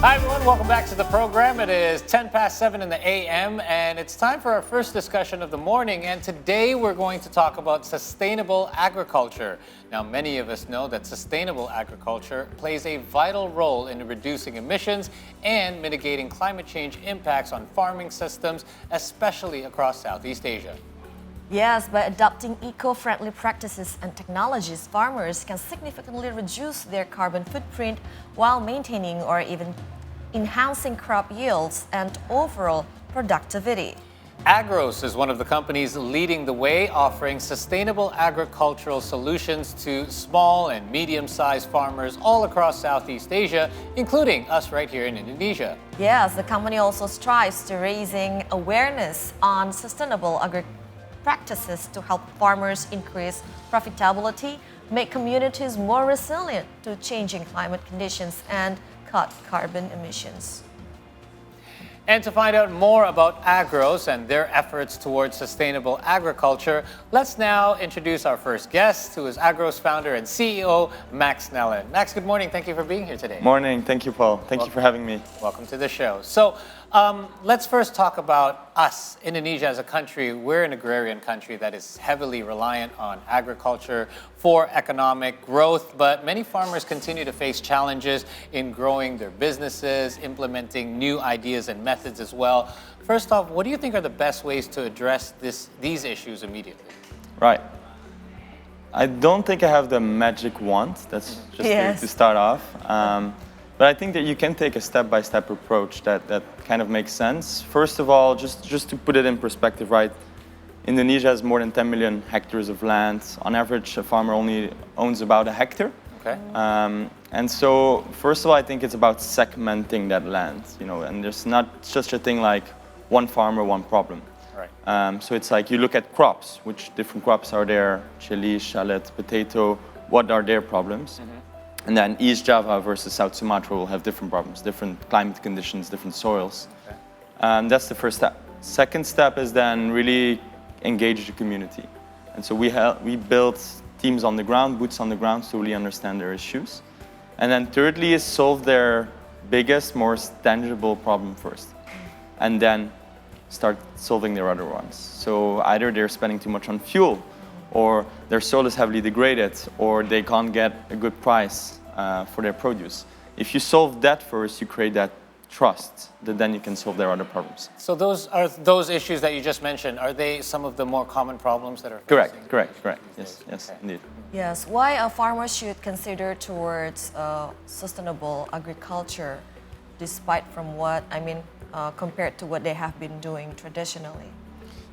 Hi everyone, welcome back to the program. It is 10 past 7 in the a.m. and it's time for our first discussion of the morning. And today we're going to talk about sustainable agriculture. Now, many of us know that sustainable agriculture plays a vital role in reducing emissions and mitigating climate change impacts on farming systems, especially across Southeast Asia. Yes, by adopting eco-friendly practices and technologies, farmers can significantly reduce their carbon footprint while maintaining or even enhancing crop yields and overall productivity. Agros is one of the companies leading the way, offering sustainable agricultural solutions to small and medium-sized farmers all across Southeast Asia, including us right here in Indonesia. Yes, the company also strives to raising awareness on sustainable agriculture practices to help farmers increase profitability, make communities more resilient to changing climate conditions, and cut carbon emissions. And to find out more about Agros and their efforts towards sustainable agriculture, let's now introduce our first guest, who is Agros founder and CEO, Max Nelen. Max, good morning. Thank you for being here today. Morning. Thank you, Paul. Thank you for having me. Welcome to the show. So let's first talk about us. Indonesia as a country, we're an agrarian country that is heavily reliant on agriculture for economic growth, but many farmers continue to face challenges in growing their businesses, implementing new ideas and methods as well. First off, what do you think are the best ways to address these issues immediately? Right. I don't think I have the magic wand. That's just to start off. But I think that you can take a step-by-step approach that kind of makes sense. First of all, just to put it in perspective, right? Indonesia has more than 10 million hectares of land. On average, a farmer only owns about a hectare. Okay. And so, first of all, I think it's about segmenting that land, and there's not such a thing like one farmer, one problem. Right. So it's like you look at crops, which different crops are there, chili, shallot, potato, what are their problems? Mm-hmm. And then East Java versus South Sumatra will have different problems, different climate conditions, different soils. Okay. That's the first step. Second step is then really engage the community. And so we built teams on the ground, boots on the ground, to really understand their issues. And then thirdly is solve their biggest, most tangible problem first. And then start solving their other ones. So either they're spending too much on fuel, or their soil is heavily degraded, or they can't get a good price for their produce. If you solve that first, you create that trust, that then you can solve their other problems. So those issues that you just mentioned, are they some of the more common problems that are facing? Correct. Yes, okay. Indeed. Yes, why a farmer should consider towards sustainable agriculture, despite from what, compared to what they have been doing traditionally?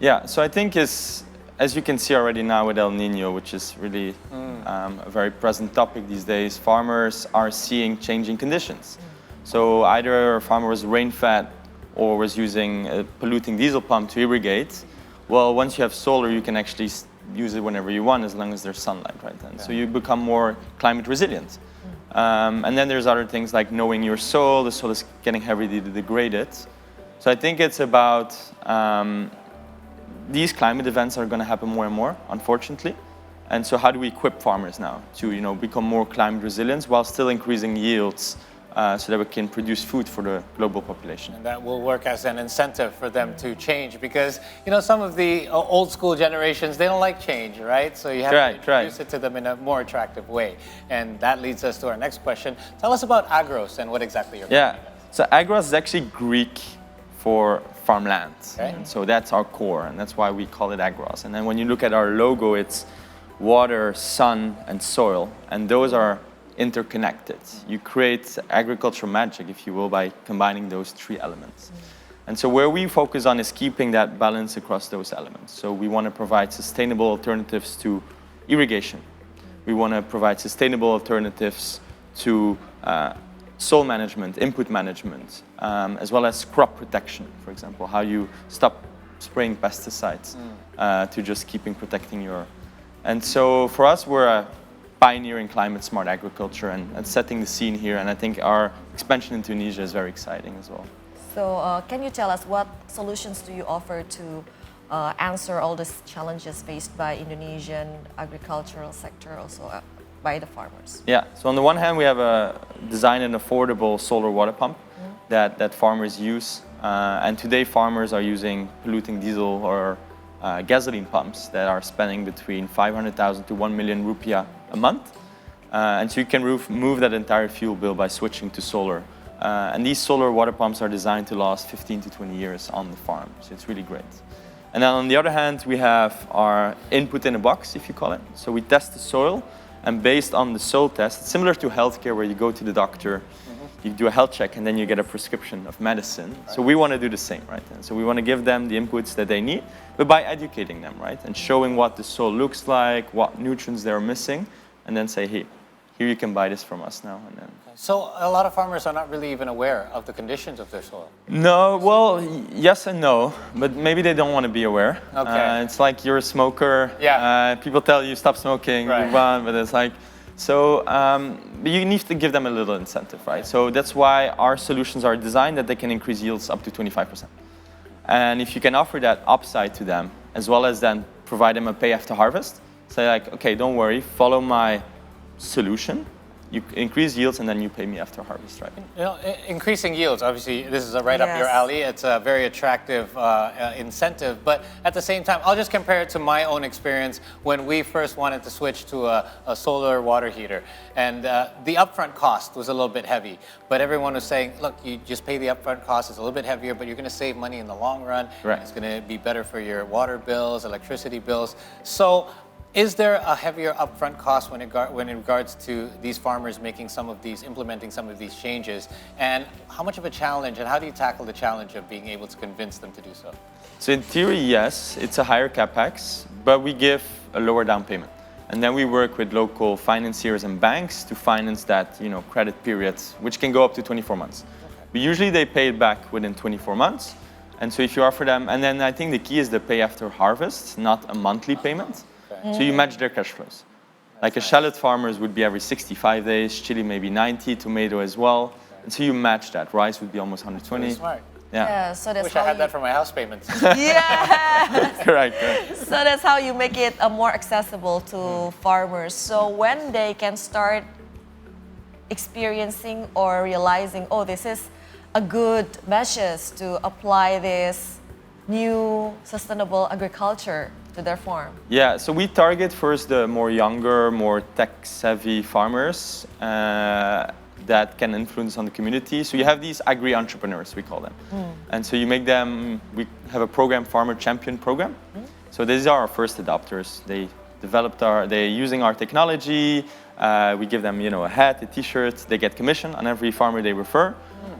Yeah, so I think as you can see already now with El Nino, which is really a very present topic these days, farmers are seeing changing conditions. So either a farmer was rain-fed or was using a polluting diesel pump to irrigate. Well, once you have solar, you can actually use it whenever you want, as long as there's sunlight, right? And so you become more climate resilient. And then there's other things like knowing your soil. The soil is getting heavily degraded. So I think it's about these climate events are going to happen more and more, unfortunately. And so how do we equip farmers now to become more climate resilient while still increasing yields? So that we can produce food for the global population. And that will work as an incentive for them to change, because some of the old school generations, they don't like change, right? So you have to introduce it to them in a more attractive way. And that leads us to our next question. Tell us about Agros and what exactly you're doing. So Agros is actually Greek for farmland. Okay. And so that's our core, and that's why we call it Agros. And then when you look at our logo, it's water, sun, and soil, and those are interconnected. You create agricultural magic, if you will, by combining those three elements. And so where we focus on is keeping that balance across those elements. So we want to provide sustainable alternatives to irrigation. We want to provide sustainable alternatives to soil management, input management, as well as crop protection, for example, how you stop spraying pesticides to just protecting your... And so for us, we're a pioneering climate smart agriculture and setting the scene here, and I think our expansion into Indonesia is very exciting as well. So can you tell us what solutions do you offer to answer all these challenges faced by Indonesian agricultural sector, also by the farmers? Yeah, so on the one hand we have designed an affordable solar water pump that farmers use. And today farmers are using polluting diesel or gasoline pumps that are spending between 500,000 to 1 million rupiah a month. And so you can remove that entire fuel bill by switching to solar. And these solar water pumps are designed to last 15 to 20 years on the farm. So it's really great. And then on the other hand, we have our input in a box, if you call it. So we test the soil, and based on the soil test, it's similar to healthcare where you go to the doctor, you do a health check, and then you get a prescription of medicine. Right. So we want to do the same, right? And so we want to give them the inputs that they need, but by educating them, right? And showing what the soil looks like, what nutrients they're missing, and then say, hey, here you can buy this from us now. And then. So a lot of farmers are not really even aware of the conditions of their soil. No, well, yes and no, but maybe they don't want to be aware. Okay. It's like you're a smoker. Yeah. People tell you stop smoking, right. move on, but it's like, so but you need to give them a little incentive, right? So that's why our solutions are designed that they can increase yields up to 25%. And if you can offer that upside to them, as well as then provide them a pay after harvest, say like, okay, don't worry, follow my solution, you increase yields and then you pay me after harvest, right? You know, increasing yields, obviously this is right up your alley. It's a very attractive incentive, but at the same time, I'll just compare it to my own experience when we first wanted to switch to a solar water heater. And the upfront cost was a little bit heavy, but everyone was saying, look, you just pay the upfront cost, it's a little bit heavier, but you're gonna save money in the long run. Right. It's gonna be better for your water bills, electricity bills. So, is there a heavier upfront cost when in regards to these farmers implementing some of these changes? And how much of a challenge, and how do you tackle the challenge of being able to convince them to do so? So in theory, yes, it's a higher capex, but we give a lower down payment. And then we work with local financiers and banks to finance that, credit period, which can go up to 24 months. Okay. But usually they pay it back within 24 months. And so if you offer them, and then I think the key is the pay after harvest, not a monthly payment. So you match their cash flows. Like a shallot farmers would be every 65 days, chili maybe 90, tomato as well. And so you match that. Rice would be almost 120. Really smart. Yeah, so that's Wish I had that for my house payments. Yeah. Correct. So that's how you make it more accessible to farmers. So when they can start experiencing or realizing, oh, this is a good measures to apply this new sustainable agriculture to their farm? Yeah, so we target first the more younger, more tech-savvy farmers that can influence on the community. So you have these agri-entrepreneurs, we call them. And so you make them, we have a program, Farmer Champion program. So these are our first adopters. They're using our technology. We give them, a hat, a t-shirt. They get commission on every farmer they refer.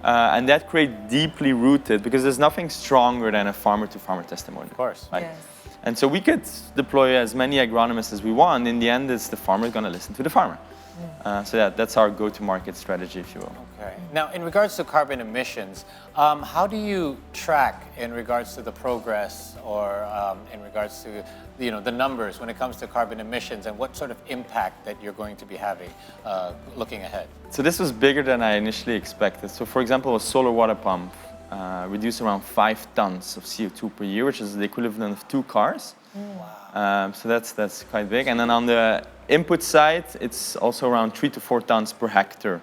And that creates deeply rooted, because there's nothing stronger than a farmer-to-farmer testimony. Of course. Right? Yes. And so we could deploy as many agronomists as we want. In the end, it's the farmer going to listen to the farmer. So that's our go-to-market strategy, if you will. Okay. Now, in regards to carbon emissions, how do you track in regards to the progress or in regards to the numbers when it comes to carbon emissions, and what sort of impact that you're going to be having looking ahead? So this was bigger than I initially expected. So for example, a solar water pump reduce around 5 tons of CO2 per year, which is the equivalent of 2 cars. Wow. So that's quite big. And then on the input side, it's also around 3 to 4 tons per hectare.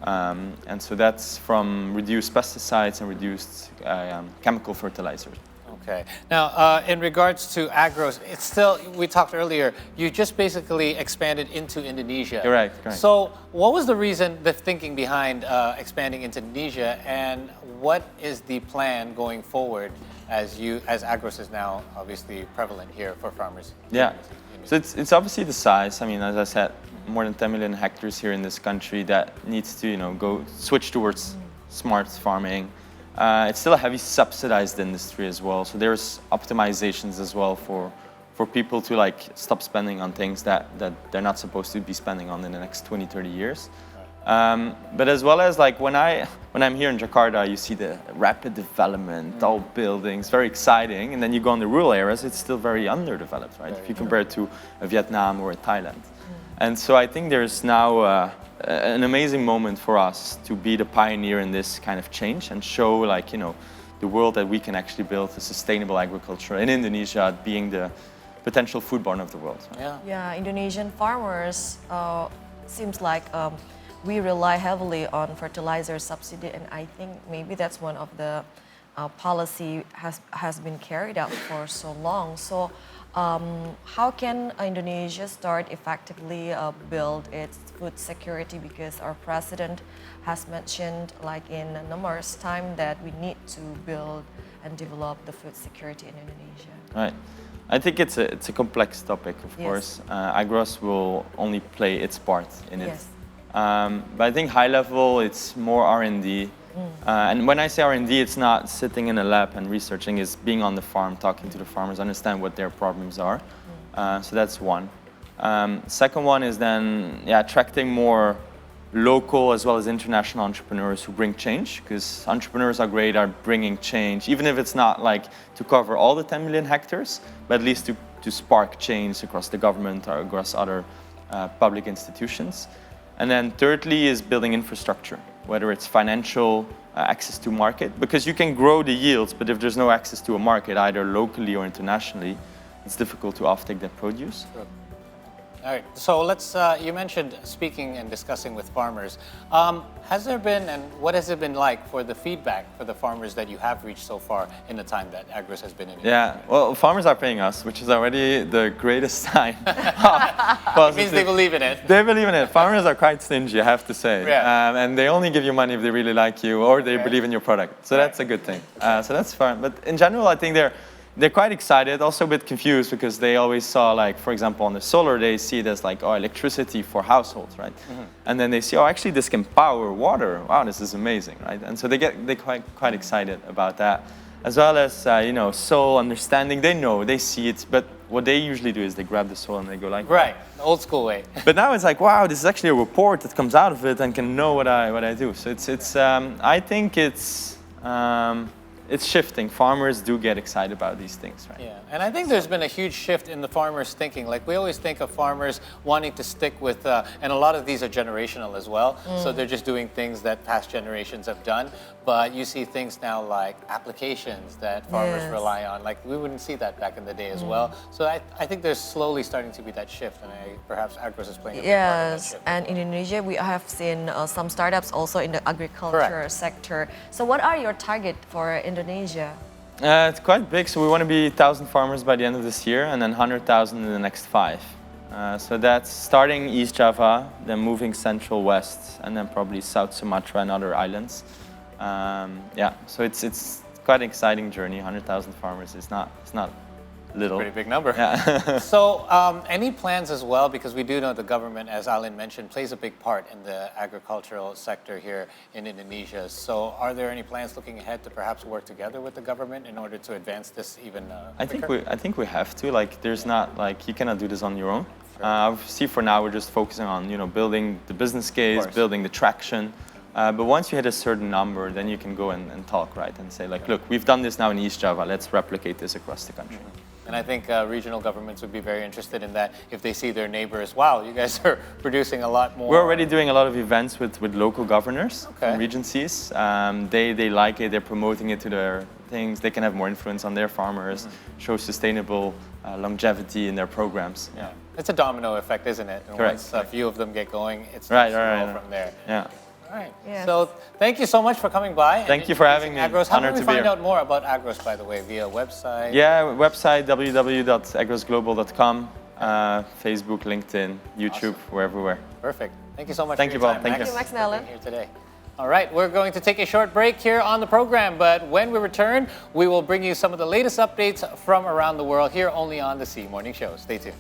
And so that's from reduced pesticides and reduced chemical fertilizers. Okay. Now, in regards to agros, it's still, we talked earlier, you just basically expanded into Indonesia. Correct. So what was the thinking behind expanding into Indonesia, and what is the plan going forward as agros is now obviously prevalent here for farmers? Yeah. So it's obviously the size. I mean, as I said, more than 10 million hectares here in this country that needs to, switch towards smart farming. It's still a heavy subsidized industry as well. So there's optimizations as well for people to stop spending on things that they're not supposed to be spending on in the next 20, 30 years. But as well as when I'm here in Jakarta, you see the rapid development, all buildings, very exciting. And then you go in the rural areas, it's still very underdeveloped, right? If you compare it to a Vietnam or a Thailand. And so I think there's now an amazing moment for us to be the pioneer in this kind of change and show the world that we can actually build a sustainable agriculture in Indonesia, being the potential food barn of the world. Yeah. Yeah, Indonesian farmers seems like we rely heavily on fertilizer subsidy, and I think maybe that's one of the policy has been carried out for so long. So how can Indonesia start effectively build its food security? Because our president has mentioned, like in numerous time, that we need to build and develop the food security in Indonesia. Right. I think it's a complex topic, of course. Agros will only play its part in it. But I think high level, it's more R&D. And when I say R&D, it's not sitting in a lab and researching, it's being on the farm, talking to the farmers, understand what their problems are. So that's one. Second one is then attracting more local as well as international entrepreneurs who bring change, because entrepreneurs are great at bringing change, even if it's not like to cover all the 10 million hectares, but at least to spark change across the government or across other public institutions. And then thirdly is building infrastructure, whether it's financial access to market, because you can grow the yields, but if there's no access to a market, either locally or internationally, it's difficult to offtake that produce. Sure. All right, so let's, you mentioned speaking and discussing with farmers. Has there been, and what has it been like for the feedback for the farmers that you have reached so far in the time that Agros has been in Indonesia? Yeah, well, farmers are paying us, which is already the greatest sign. It means they believe in it. They believe in it. Farmers are quite stingy, I have to say. Yeah. And they only give you money if they really like you or they believe in your product. So that's a good thing. So that's fine. But in general, I think they're quite excited, also a bit confused because they always saw, like, for example, on the solar, they see it as like, oh, electricity for households, right? And then they see, oh, actually this can power water. Wow, this is amazing, right? And so they're quite excited about that. As well as, soil understanding, they see it, but what they usually do is they grab the soil and they go like, right, the old school way. But now it's like, wow, this is actually a report that comes out of it and can know what I do. So I think it's shifting. Farmers do get excited about these things, right? Yeah, and I think there's been a huge shift in the farmers' thinking. Like, we always think of farmers wanting to stick with, and a lot of these are generational as well, so they're just doing things that past generations have done. But you see things now like applications that farmers rely on. Like, we wouldn't see that back in the day as well. So I think there's slowly starting to be that shift, and perhaps Agros is playing a big part in that shift. And in Indonesia, we have seen some startups also in the agriculture sector. So what are your target for Indonesia? It's quite big, so we want to be 1,000 farmers by the end of this year and then 100,000 in the next 5. So that's starting East Java, then moving central west, and then probably South Sumatra and other islands. So it's quite an exciting journey. 100,000 farmers is not little. Pretty big number. Yeah. So any plans as well, because we do know the government, as Alan mentioned, plays a big part in the agricultural sector here in Indonesia. So are there any plans looking ahead to perhaps work together with the government in order to advance this even quicker? I think we have to. Like, there's not, like, you cannot do this on your own. See, for now we're just focusing on building the business case, building the traction. But once you hit a certain number, then you can go and talk, right? And say, like, look, we've done this now in East Java. Let's replicate this across the country. And I think regional governments would be very interested in that if they see their neighbors, wow, you guys are producing a lot more. We're already doing a lot of events with local governors and regencies. They like it. They're promoting it to their things. They can have more influence on their farmers, show sustainable longevity in their programs. Yeah. It's a domino effect, isn't it? And Correct. once a few of them get going, it's right from there. Yeah. All right. Yes. So thank you so much for coming by. Thank you for having me. Agros. How Honored can we to be find here. out more about Agros, by the way, via website? Yeah, website www.agrosglobal.com, Facebook, LinkedIn, YouTube, we're everywhere. Perfect. Thank you so much Thank for you, your Bob. time, Thank you. Max Nelen. Here today. All right, we're going to take a short break here on the program, but when we return, we will bring you some of the latest updates from around the world here only on the C Morning Show. Stay tuned.